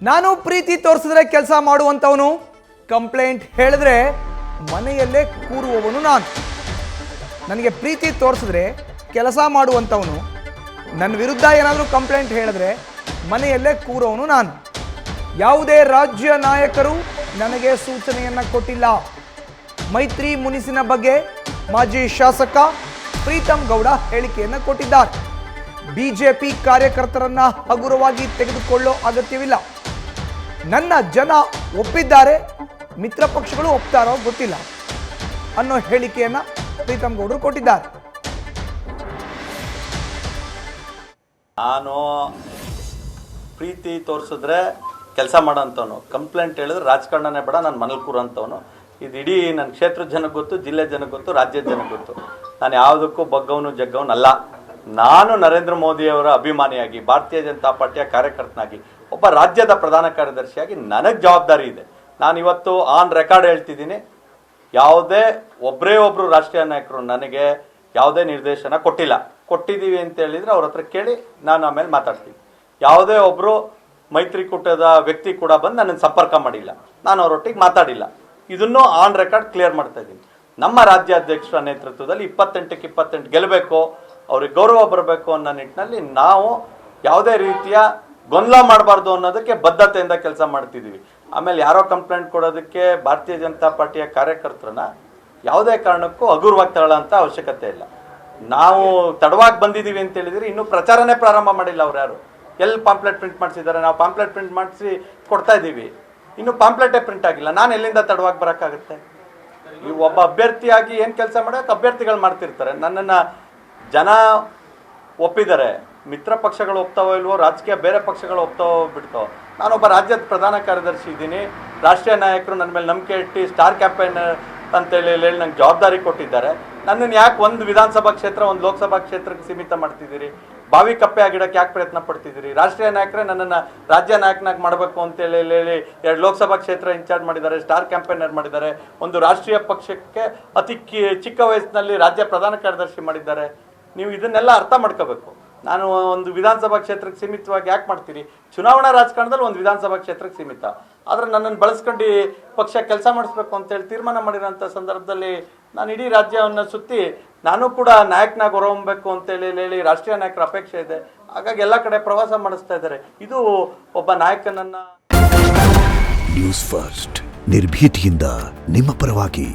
ನಾನು ಪ್ರೀತಿ ತೋರಿಸಿದ್ರೆ ಕೆಲಸ ಮಾಡುವಂಥವನು, ಕಂಪ್ಲೇಂಟ್ ಹೇಳಿದ್ರೆ ಮನೆಯಲ್ಲೇ ಕೂರುವವನು ನಾನು. ನನಗೆ ಪ್ರೀತಿ ತೋರಿಸಿದ್ರೆ ಕೆಲಸ ಮಾಡುವಂಥವನು, ನನ್ನ ವಿರುದ್ಧ ಏನಾದರೂ ಕಂಪ್ಲೇಂಟ್ ಹೇಳಿದ್ರೆ ಮನೆಯಲ್ಲೇ ಕೂರೋವನು ನಾನು. ಯಾವುದೇ ರಾಜ್ಯ ನಾಯಕರು ನನಗೆ ಸೂಚನೆಯನ್ನು ಕೊಟ್ಟಿಲ್ಲ. ಮೈತ್ರಿ ಮುನಿಸಿನ ಬಗ್ಗೆ ಮಾಜಿ ಶಾಸಕ ಪ್ರೀತಮ್ ಗೌಡ ಹೇಳಿಕೆಯನ್ನು ಕೊಟ್ಟಿದ್ದಾರೆ. ಬಿಜೆಪಿ ಕಾರ್ಯಕರ್ತರನ್ನ ಹಗುರವಾಗಿ ತೆಗೆದುಕೊಳ್ಳೋ ಅಗತ್ಯವಿಲ್ಲ. ನನ್ನ ಜನ ಒಪ್ಪಿದ್ದಾರೆ, ಮಿತ್ರ ಪಕ್ಷಗಳು ಒಪ್ತಾರೋ ಗೊತ್ತಿಲ್ಲ ಅನ್ನೋ ಹೇಳಿಕೆಯನ್ನ ಪ್ರೀತಮ್ ಗೌಡರು ಕೊಟ್ಟಿದ್ದಾರೆ. ನಾನು ಪ್ರೀತಿ ತೋರಿಸಿದ್ರೆ ಕೆಲಸ ಮಾಡೋಂಥವನು, ಕಂಪ್ಲೇಂಟ್ ಹೇಳಿದ್ರೆ ರಾಜಕಾರಣನೇ ಬೇಡ ನಾನು ಮನೇಲಿ ಕೂರೋಂಥವನು. ಇದು ಇಡೀ ನನ್ನ ಕ್ಷೇತ್ರದ ಜನಕ್ಕೆ ಗೊತ್ತು, ಜಿಲ್ಲೆ ಜನಕ್ಕೆ ಗೊತ್ತು, ರಾಜ್ಯದ ಜನಕ್ಕೆ ಗೊತ್ತು. ನಾನು ಯಾವುದಕ್ಕೂ ಬಗ್ಗವನು ಜಗ್ಗವನಲ್ಲ. ನಾನು ನರೇಂದ್ರ ಮೋದಿಯವರ ಅಭಿಮಾನಿಯಾಗಿ, ಭಾರತೀಯ ಜನತಾ ಪಾರ್ಟಿಯ ಕಾರ್ಯಕರ್ತನಾಗಿ, ಒಬ್ಬ ರಾಜ್ಯದ ಪ್ರಧಾನ ಕಾರ್ಯದರ್ಶಿಯಾಗಿ ನನಗೆ ಜವಾಬ್ದಾರಿ ಇದೆ. ನಾನು ಇವತ್ತು ಆನ್ ರೆಕಾರ್ಡ್ ಹೇಳ್ತಿದ್ದೀನಿ, ಯಾವುದೇ ಒಬ್ಬರು ರಾಷ್ಟ್ರೀಯ ನಾಯಕರು ನನಗೆ ಯಾವುದೇ ನಿರ್ದೇಶನ ಕೊಟ್ಟಿಲ್ಲ. ಕೊಟ್ಟಿದ್ದೀವಿ ಅಂತ ಹೇಳಿದರೆ ಅವ್ರ ಹತ್ರ ಕೇಳಿ ನಾನು ಆಮೇಲೆ ಮಾತಾಡ್ತೀನಿ. ಯಾವುದೇ ಒಬ್ಬರು ಮೈತ್ರಿಕೂಟದ ವ್ಯಕ್ತಿ ಕೂಡ ಬಂದು ನನ್ನನ್ನು ಸಂಪರ್ಕ ಮಾಡಿಲ್ಲ, ನಾನು ಅವರೊಟ್ಟಿಗೆ ಮಾತಾಡಿಲ್ಲ. ಇದನ್ನು ಆನ್ ರೆಕಾರ್ಡ್ ಕ್ಲಿಯರ್ ಮಾಡ್ತಾ ಇದ್ದೀನಿ. ನಮ್ಮ ರಾಜ್ಯಾಧ್ಯಕ್ಷರ ನೇತೃತ್ವದಲ್ಲಿ 28ಕ್ಕೆ 28 ಗೆಲ್ಲಬೇಕು, ಅವ್ರಿಗೆ ಗೌರವ ಬರಬೇಕು ಅನ್ನೋ ನಿಟ್ಟಿನಲ್ಲಿ ನಾವು ಯಾವುದೇ ರೀತಿಯ ಗೊಂದಲ ಮಾಡಬಾರ್ದು ಅನ್ನೋದಕ್ಕೆ ಬದ್ಧತೆಯಿಂದ ಕೆಲಸ ಮಾಡ್ತಿದ್ದೀವಿ. ಆಮೇಲೆ ಯಾರೋ ಕಂಪ್ಲೇಂಟ್ ಕೊಡೋದಕ್ಕೆ ಭಾರತೀಯ ಜನತಾ ಪಾರ್ಟಿಯ ಕಾರ್ಯಕರ್ತರನ್ನ ಯಾವುದೇ ಕಾರಣಕ್ಕೂ ಹಗುರವಾಗಿ ತಗೊಳ್ಳೋಂಥ ಅವಶ್ಯಕತೆ ಇಲ್ಲ. ನಾವು ತಡವಾಗಿ ಬಂದಿದ್ದೀವಿ ಅಂತ ಹೇಳಿದ್ರೆ ಇನ್ನೂ ಪ್ರಚಾರನೇ ಪ್ರಾರಂಭ ಮಾಡಿಲ್ಲ ಅವ್ರು ಯಾರು. ಎಲ್ಲಿ ಪಾಂಪ್ಲೆಟ್ ಪ್ರಿಂಟ್ ಮಾಡಿಸಿದ್ದಾರೆ? ನಾವು ಪಾಂಪ್ಲೆಟ್ ಪ್ರಿಂಟ್ ಮಾಡಿಸಿ ಕೊಡ್ತಾ ಇದ್ದೀವಿ, ಇನ್ನು ಪಾಂಪ್ಲೆಟೇ ಪ್ರಿಂಟ್ ಆಗಿಲ್ಲ. ನಾನು ಎಲ್ಲಿಂದ ತಡವಾಗಿ ಬರೋಕ್ಕಾಗುತ್ತೆ? ಈ ಒಬ್ಬ ಅಭ್ಯರ್ಥಿಯಾಗಿ ಏನು ಕೆಲಸ ಮಾಡೋಕೆ ಅಭ್ಯರ್ಥಿಗಳು ಮಾಡ್ತಿರ್ತಾರೆ. ನನ್ನನ್ನು ಜನ ಒಪ್ಪಿದ್ದಾರೆ, ಮಿತ್ರ ಪಕ್ಷಗಳು ಒಪ್ತಾವೋ ಇಲ್ವೋ, ರಾಜಕೀಯ ಬೇರೆ ಪಕ್ಷಗಳು ಒಪ್ತಾವೋ ಬಿಡ್ತಾವೋ, ನಾನೊಬ್ಬ ರಾಜ್ಯದ ಪ್ರಧಾನ ಕಾರ್ಯದರ್ಶಿ ಇದ್ದೀನಿ. ರಾಷ್ಟ್ರೀಯ ನಾಯಕರು ನನ್ನ ಮೇಲೆ ನಂಬಿಕೆ ಇಟ್ಟು ಸ್ಟಾರ್ ಕ್ಯಾಂಪೇನರ್ ಅಂತೇಳಿ ನಂಗೆ ಜವಾಬ್ದಾರಿ ಕೊಟ್ಟಿದ್ದಾರೆ. ನನ್ನನ್ನು ಯಾಕೆ ಒಂದು ವಿಧಾನಸಭಾ ಕ್ಷೇತ್ರ, ಒಂದು ಲೋಕಸಭಾ ಕ್ಷೇತ್ರಕ್ಕೆ ಸೀಮಿತ ಮಾಡ್ತಿದ್ದೀರಿ? ಬಾವಿ ಕಪ್ಪೆ ಆಗಿಡಕ್ಕೆ ಯಾಕೆ ಪ್ರಯತ್ನ ಪಡ್ತಿದ್ದೀರಿ? ರಾಷ್ಟ್ರೀಯ ನಾಯಕರೇ ನನ್ನನ್ನು ರಾಜ್ಯ ನಾಯಕನಾಗಿ ಮಾಡಬೇಕು ಅಂತೇಳಿ 2 ಲೋಕಸಭಾ ಕ್ಷೇತ್ರ ಇನ್ಚಾರ್ಜ್ ಮಾಡಿದ್ದಾರೆ, ಸ್ಟಾರ್ ಕ್ಯಾಂಪೇನರ್ ಮಾಡಿದ್ದಾರೆ. ಒಂದು ರಾಷ್ಟ್ರೀಯ ಪಕ್ಷಕ್ಕೆ ಅತಿ ಚಿಕ್ಕ ವಯಸ್ಸಿನಲ್ಲಿ ರಾಜ್ಯ ಪ್ರಧಾನ ಕಾರ್ಯದರ್ಶಿ ಮಾಡಿದ್ದಾರೆ. ನೀವು ಇದನ್ನೆಲ್ಲ ಅರ್ಥ ಮಾಡ್ಕೋಬೇಕು. ನಾನು ಒಂದು ವಿಧಾನಸಭಾ ಕ್ಷೇತ್ರಕ್ಕೆ ಸೀಮಿತವಾಗಿ ಯಾಕೆ ಮಾಡ್ತೀರಿ? ಚುನಾವಣಾ ರಾಜಕಾರಣದಲ್ಲಿ ಒಂದು ವಿಧಾನಸಭಾ ಕ್ಷೇತ್ರಕ್ಕೆ ಸೀಮಿತ, ಆದರೆ ನನ್ನನ್ನು ಬಳಸ್ಕೊಂಡು ಪಕ್ಷ ಕೆಲಸ ಮಾಡಿಸ್ಬೇಕು ಅಂತೇಳಿ ತೀರ್ಮಾನ ಮಾಡಿರೋಂಥ ಸಂದರ್ಭದಲ್ಲಿ ನಾನು ಇಡೀ ರಾಜ್ಯವನ್ನು ಸುತ್ತಿ ನಾನು ಕೂಡ ನಾಯಕನಾಗಿ ಹೊರಹೊಮ್ಮಬೇಕು ಅಂತೇಳಿ ರಾಷ್ಟ್ರೀಯ ನಾಯಕರ ಅಪೇಕ್ಷೆ ಇದೆ. ಹಾಗಾಗಿ ಎಲ್ಲ ಕಡೆ ಪ್ರವಾಸ ಮಾಡಿಸ್ತಾ ಇದ್ದಾರೆ. ಇದು ಒಬ್ಬ ನಾಯಕನನ್ನ. ನ್ಯೂಸ್ ಫಸ್ಟ್ ನಿರ್ಭೀತಿಯಿಂದ ನಿಮ್ಮ ಪರವಾಗಿ.